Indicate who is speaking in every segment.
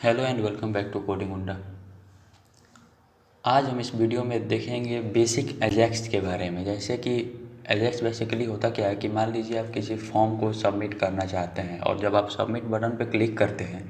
Speaker 1: Hello and welcome back to coding उंडा। आज हम इस वीडियो में देखेंगे बेसिक एजेक्स के बारे में। जैसे कि एजेक्स बेसिकली होता क्या है कि मान लीजिए आप किसी फॉर्म को सबमिट करना चाहते हैं और जब आप सबमिट बटन पर क्लिक करते हैं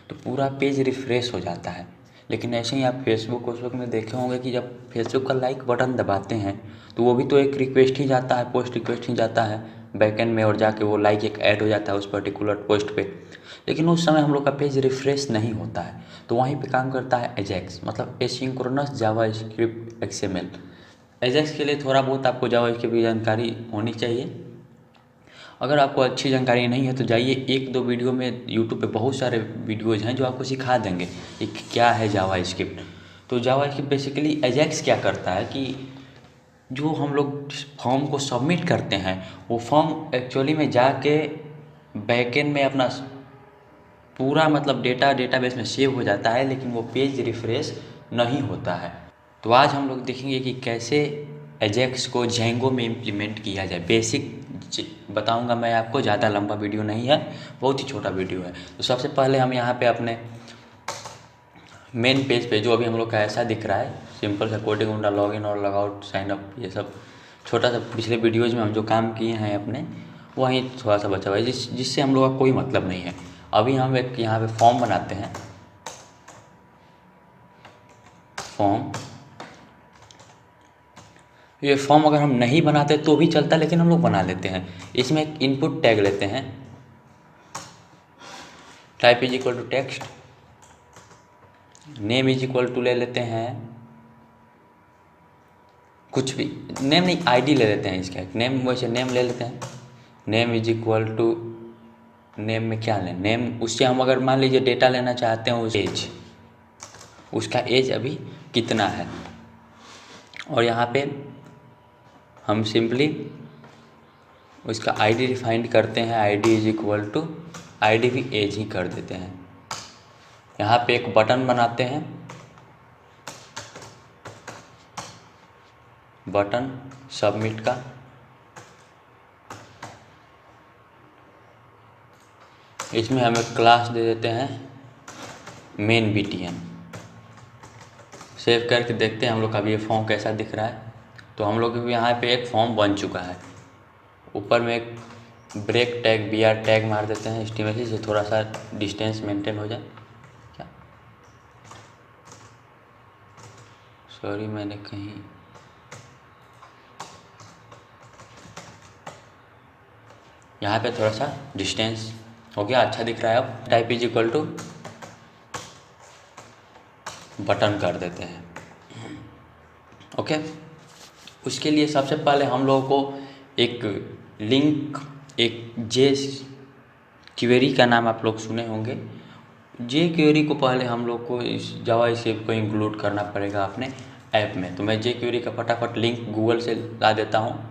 Speaker 1: तो पूरा पेज रिफ़्रेश हो जाता है। लेकिन ऐसे ही आप फेसबुक में देखे होंगे कि जब फेसबुक का लाइक बटन दबाते हैं तो वो भी तो एक रिक्वेस्ट ही जाता है, पोस्ट रिक्वेस्ट ही जाता है बैकएंड में, और जाके वो लाइक एक ऐड हो जाता है उस पर्टिकुलर पोस्ट पे। लेकिन उस समय हम लोग का पेज रिफ़्रेश नहीं होता है। तो वहीं पे काम करता है एजेक्स, मतलब एसिंक्रोनस जावास्क्रिप्ट एक्सएमएल। एजेक्स के लिए थोड़ा बहुत आपको जावास्क्रिप्ट की जानकारी होनी चाहिए। अगर आपको अच्छी जानकारी नहीं है तो जाइए एक दो वीडियो में, यूट्यूब पे बहुत सारे वीडियोज़ हैं जो आपको सिखा देंगे कि क्या है जावास्क्रिप्ट। तो जावास्क्रिप्ट बेसिकली एजेक्स क्या करता है कि जो हम लोग फॉर्म को सबमिट करते हैं वो फॉर्म एक्चुअली में जाके बैकएंड में अपना पूरा मतलब डेटाबेस में सेव हो जाता है, लेकिन वो पेज रिफ़्रेश नहीं होता है। तो आज हम लोग देखेंगे कि कैसे एजेक्स को जेंगो में इम्प्लीमेंट किया जाए। बेसिक बताऊंगा मैं आपको, ज़्यादा लंबा वीडियो नहीं है, बहुत ही छोटा वीडियो है। तो सबसे पहले हम यहाँ पे अपने मेन पेज पे जो अभी हम लोग का ऐसा दिख रहा है, सिंपल सा कोडिंग उंडा लॉगिन और लॉगआउट साइन अप, ये सब छोटा सा पिछले वीडियोज़ में हम जो काम किए हैं अपने, वहीं थोड़ा सा बचा हुआ है जिससे हम लोग का कोई मतलब नहीं है। अभी हम एक यहाँ पे फॉर्म बनाते हैं। फॉर्म, ये फॉर्म अगर हम नहीं बनाते तो भी चलता, लेकिन हम लोग बना लेते हैं। इसमें एक इनपुट टैग लेते हैं, type is equal to text, name is equal to ले लेते हैं कुछ भी, नेम नहीं आईडी ले लेते हैं इसका, नेम वैसे नेम ले लेते हैं। Name is equal to, name में क्या लें, नेम उससे हम अगर मान लीजिए डेटा लेना चाहते हैं उस एज, उसका एज अभी कितना है। और यहाँ पे हम सिंपली उसका आईडी डिफाइंड करते हैं, ID is equal to, ID भी एज ही कर देते हैं। यहाँ पे एक बटन बनाते हैं, बटन सबमिट का। इसमें हम एक क्लास दे देते हैं मेन बीटीएन। सेव करके देखते हैं हम लोग का भी ये फॉर्म कैसा दिख रहा है। तो हम लोग यहाँ पे एक फॉर्म बन चुका है। ऊपर में एक ब्रेक टैग BR टैग मार देते हैं एस्टिमेशन से, थोड़ा सा डिस्टेंस मेंटेन हो जाए। क्या सॉरी, मैंने कहीं यहाँ पे थोड़ा सा डिस्टेंस हो गया, अच्छा दिख रहा है। अब type is equal to button कर देते हैं। ओके, उसके लिए सबसे पहले हम लोगों को एक लिंक, एक जे क्वेरी का नाम आप लोग सुने होंगे। जे क्वेरी को पहले हम लोग को इस जावास्क्रिप्ट को इंक्लूड करना पड़ेगा अपने ऐप में। तो मैं जे क्वेरी का फटाफट लिंक गूगल से ला देता हूँ।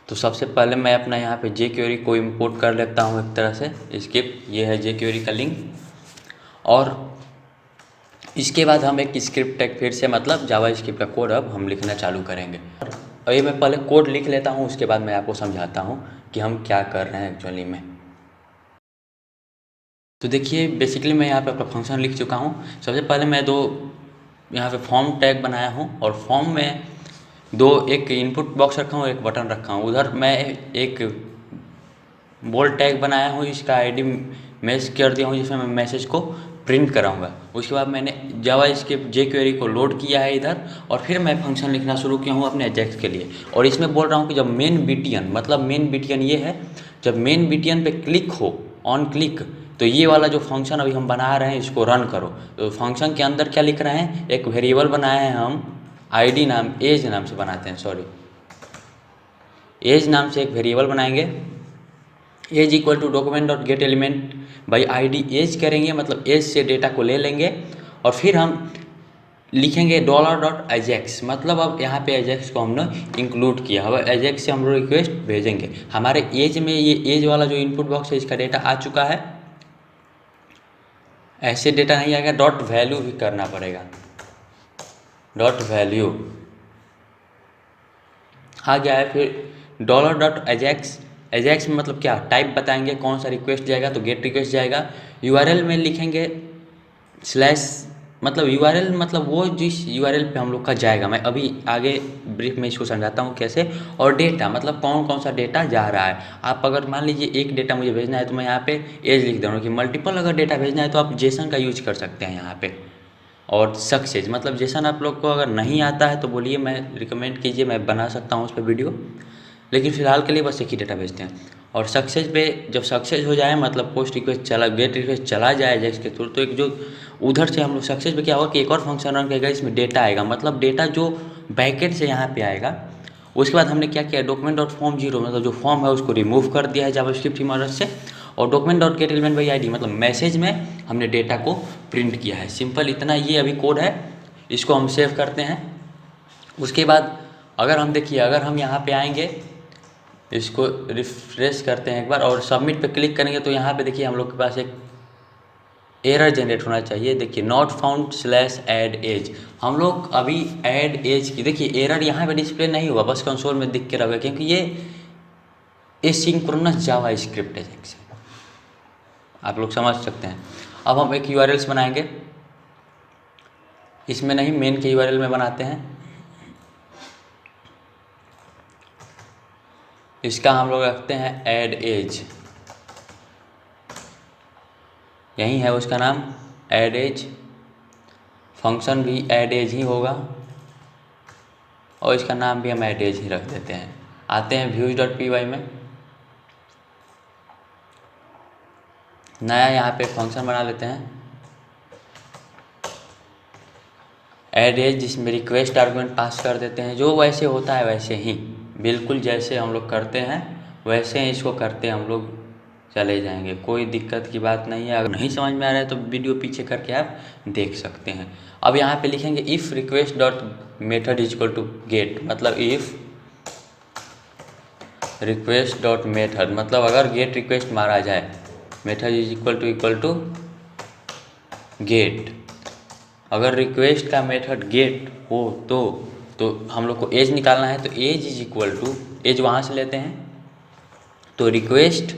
Speaker 1: तो सबसे पहले मैं अपना यहाँ पे जे क्वेरी को इंपोर्ट कर लेता हूँ एक तरह से स्क्रिप्ट, ये है जे क्वेरी का लिंक। और इसके बाद हम एक स्क्रिप्ट टैग फिर से, मतलब जावास्क्रिप्ट का कोड अब हम लिखना चालू करेंगे। और ये मैं पहले कोड लिख लेता हूँ, उसके बाद मैं आपको समझाता हूँ कि हम क्या कर रहे हैं एक्चुअली में। तो देखिए बेसिकली मैं यहाँ पे अपना फंक्शन लिख चुका हूँ। सबसे पहले मैं दो यहाँ पे फॉर्म टैग बनाया हूँ, और फॉर्म में दो, एक इनपुट बॉक्स रखा हूँ, एक बटन रखा हूँ। उधर मैं एक बोल्ड टैग बनाया हूँ, इसका आईडी मैच कर दिया हूँ, जिसमें मैं मैसेज को प्रिंट कराऊंगा। उसके बाद मैंने जावास्क्रिप्ट जे क्वेरी को लोड किया है इधर, और फिर मैं फंक्शन लिखना शुरू किया हूँ अपने एजेक्स के लिए। और इसमें बोल रहा हूँ कि जब मेन बीटीएन, मतलब मेन बीटीएन ये है, जब मेन बीटीएन पे क्लिक हो, ऑन क्लिक, तो ये वाला जो फंक्शन अभी हम बना रहे हैं इसको रन करो। तो फंक्शन के अंदर क्या लिख रहे हैं, एक वेरिएबल बनाए हैं हम, आईडी नाम, एज नाम से बनाते हैं, सॉरी, एज नाम से एक वेरिएबल बनाएंगे। Age equal to document dot get element by ID age करेंगे, मतलब एज से डेटा को ले लेंगे। और फिर हम लिखेंगे $.ajax, मतलब अब यहाँ पे एजेक्स को हमने इंक्लूड किया। अब एजेक्स से हम लोग रिक्वेस्ट भेजेंगे। हमारे एज में ये एज वाला जो इनपुट बॉक्स है इसका डेटा आ चुका है। ऐसे डेटा नहीं आएगा, डॉट वैल्यू भी करना पड़ेगा, डॉट वैल्यू आ गया है। फिर $.ajax, एजेक्स में मतलब क्या टाइप बताएंगे, कौन सा रिक्वेस्ट जाएगा, तो गेट रिक्वेस्ट जाएगा। यूआरएल में लिखेंगे स्लैश, मतलब यूआरएल मतलब वो जिस यूआरएल पे हम लोग का जाएगा, मैं अभी आगे ब्रीफ में इसको समझाता हूँ कैसे। और डेटा मतलब कौन कौन सा डेटा जा रहा है। आप अगर मान लीजिए एक डेटा मुझे भेजना है तो मैं यहाँ पे एज लिख दूँगा कि मल्टीपल अगर डेटा भेजना है तो आप जेसन का यूज कर सकते हैं यहाँ पे। और सक्सेस मतलब जेसन आप लोग को अगर नहीं आता है तो बोलिए, मैं रिकमेंड कीजिए, मैं बना सकता हूँ उस पर वीडियो, लेकिन फ़िलहाल के लिए बस एक ही डेटा भेजते हैं। और सक्सेस पे जब सक्सेस हो जाए मतलब पोस्ट रिक्वेस्ट चला, गेट रिक्वेस्ट चला जाए जैसे के थ्रू, तो एक जो उधर से हम लोग सक्सेस पे क्या होगा कि एक और फंक्शन रन करेगा, इसमें डेटा आएगा, मतलब डेटा जो बैकेंड से यहाँ पे आएगा। उसके बाद हमने क्या किया, डॉक्यूमेंट डॉट फॉर्म जीरो मतलब जो फॉर्म है उसको रिमूव कर दिया है जावास्क्रिप्ट की मदद से। और document dot get element by ID मतलब मैसेज में हमने डेटा को प्रिंट किया है। सिंपल इतना, ये अभी कोड है, इसको हम सेव करते हैं। उसके बाद अगर हम देखिए, अगर हम यहाँ पे आएंगे, इसको रिफ्रेश करते हैं एक बार और सबमिट पे क्लिक करेंगे तो यहाँ पे देखिए हम लोग के पास एक एरर जनरेट होना चाहिए। देखिए not found slash add age, हम लोग अभी ऐड एज की, देखिए एरर यहाँ पे डिस्प्ले नहीं हुआ, बस कंसोल में दिख के रहेगा, क्योंकि ये एसिंक्रोनस जावा स्क्रिप्ट है, आप लोग समझ सकते हैं। अब हम एक यूआरएल्स बनाएंगे, इसमें नहीं मेन के यूआरएल में बनाते हैं। इसका हम लोग रखते हैं ऐड एज, यही है उसका नाम ऐड एज। फंक्शन भी ऐड एज ही होगा और इसका नाम भी हम ऐड एज ही रख देते हैं। आते हैं व्यूज डॉट पी वाई में, नया यहाँ पे फंक्शन बना लेते हैं ऐड एज, जिसमें रिक्वेस्ट आर्गुमेंट पास कर देते हैं। जो वैसे होता है वैसे ही, बिल्कुल जैसे हम लोग करते हैं वैसे ही इसको करते हम लोग चले जाएंगे, कोई दिक्कत की बात नहीं है। अगर नहीं समझ में आ रहा है तो वीडियो पीछे करके आप देख सकते हैं। अब यहाँ पे लिखेंगे if request dot method is equal to get, मतलब इफ़ रिक्वेस्ट डॉट मेथड मतलब अगर गेट रिक्वेस्ट मारा जाए, method is equal to get. अगर रिक्वेस्ट का मेथड गेट हो तो हम लोग को एज निकालना है, तो age is equal to, age वहाँ से लेते हैं, तो रिक्वेस्ट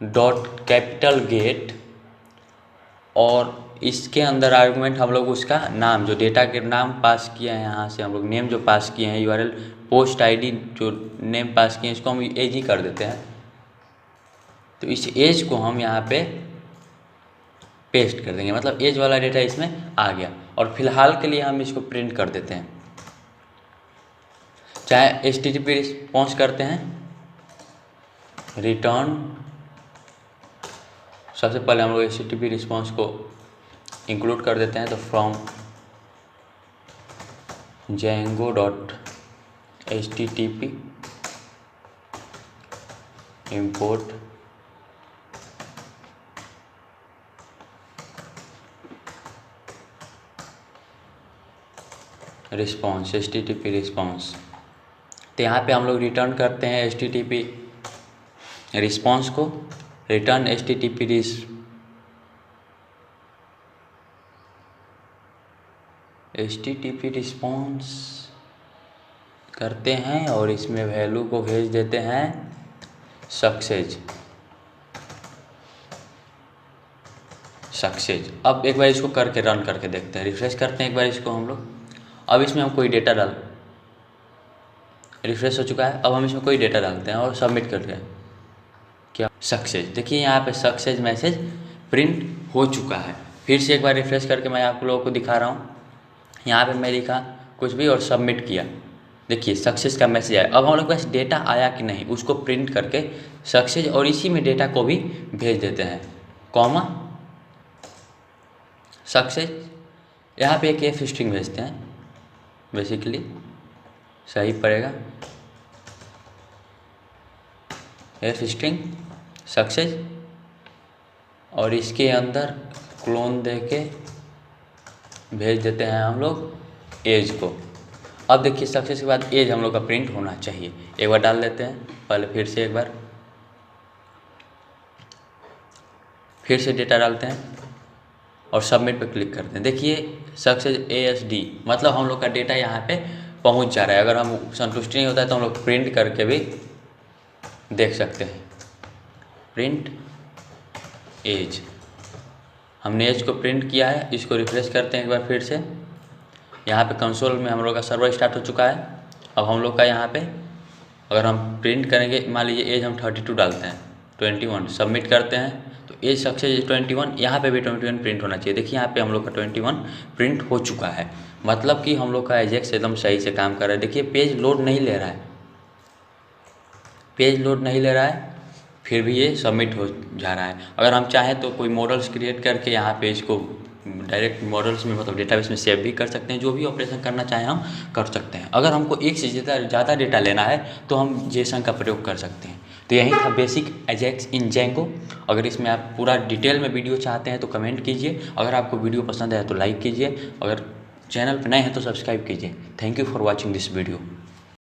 Speaker 1: डॉट कैपिटल गेट, और इसके अंदर आर्गुमेंट हम लोग उसका नाम, जो डेटा के नाम पास किए हैं, यहाँ से हम लोग नेम जो पास किए हैं, यूआरएल पोस्ट आईडी जो नेम पास किए हैं, इसको हम एज ही कर देते हैं। तो इस एज को हम यहाँ पे पेस्ट कर देंगे, मतलब एज वाला डेटा इसमें आ गया। और फिलहाल के लिए हम इसको प्रिंट कर देते हैं, चाहे HTTP रिस्पॉन्स करते हैं, रिटर्न, सबसे पहले हम लोग HTTP रिस्पॉन्स को इंक्लूड कर देते हैं, तो from Django dot HTTP import response, HTTP response. तो यहाँ पे हम लोग रिटर्न करते हैं HTTP रिस्पॉन्स को, रिटर्न HTTP रिस्पॉन्स करते हैं और इसमें वैल्यू को भेज देते हैं सक्सेस। अब एक बार इसको करके रन करके देखते हैं, रिफ्रेश करते हैं एक बार इसको हम लोग। अब इसमें हम कोई डेटा डाल, रिफ्रेश हो चुका है, अब हम इसमें कोई डेटा डालते हैं और सबमिट करते हैं, क्या सक्सेस। देखिए यहाँ पे सक्सेस मैसेज प्रिंट हो चुका है। फिर से एक बार रिफ्रेश करके मैं आप लोगों को दिखा रहा हूँ, यहाँ पे मैं लिखा कुछ भी और सबमिट किया, देखिए सक्सेस का मैसेज आया। अब हम लोग के पास डेटा आया कि नहीं उसको प्रिंट करके सक्सेस, और इसी में डेटा को भी भेज देते हैं, कॉमा सक्सेस। यहाँ पे एक एफ स्ट्रिंग भेजते हैं, बेसिकली सही पड़ेगा, एफ स्ट्रिंग सक्सेस, और इसके अंदर क्लोन दे के भेज देते हैं हम लोग एज को। अब देखिए सक्सेस के बाद एज हम लोग का प्रिंट होना चाहिए, एक बार डाल देते हैं पहले, फिर से एक बार, फिर से डेटा डालते हैं और सबमिट पे क्लिक करते हैं। देखिए सक्सेस ASD मतलब हम लोग का डेटा यहाँ पे पहुँच जा रहा है। अगर हम संतुष्टि नहीं होता है तो हम लोग प्रिंट करके भी देख सकते हैं प्रिंट एज, हमने एज को प्रिंट किया है। इसको रिफ्रेश करते हैं एक बार फिर से। यहाँ पे कंसोल में हम लोग का सर्वर स्टार्ट हो चुका है। अब हम लोग का यहाँ पे अगर हम प्रिंट करेंगे, मान लीजिए एज हम 32 डालते हैं, 21 सबमिट करते हैं तो एज सक्सेस 21, यहाँ पे भी 21 प्रिंट होना चाहिए। देखिए यहाँ पे हम लोग का 21 प्रिंट हो चुका है, मतलब कि हम लोग का एजेक्स एकदम सही से काम कर रहा है। देखिए पेज लोड नहीं ले रहा है, पेज लोड नहीं ले रहा है, फिर भी ये सबमिट हो जा रहा है। अगर हम चाहें तो कोई मॉडल्स क्रिएट करके यहाँ पे इसको डायरेक्ट मॉडल्स में मतलब डेटाबेस में सेव भी कर सकते हैं। जो भी ऑपरेशन करना चाहें हम कर सकते हैं। अगर हमको एक से ज़्यादा डेटा लेना है तो हम जेसन का प्रयोग कर सकते हैं। तो यही था बेसिक एजेक्स इन जेंगो। अगर इसमें आप पूरा डिटेल में वीडियो चाहते हैं तो कमेंट कीजिए। अगर आपको वीडियो पसंद आया तो लाइक कीजिए। अगर चैनल पर नए हैं तो सब्सक्राइब कीजिए। Thank you for watching this video.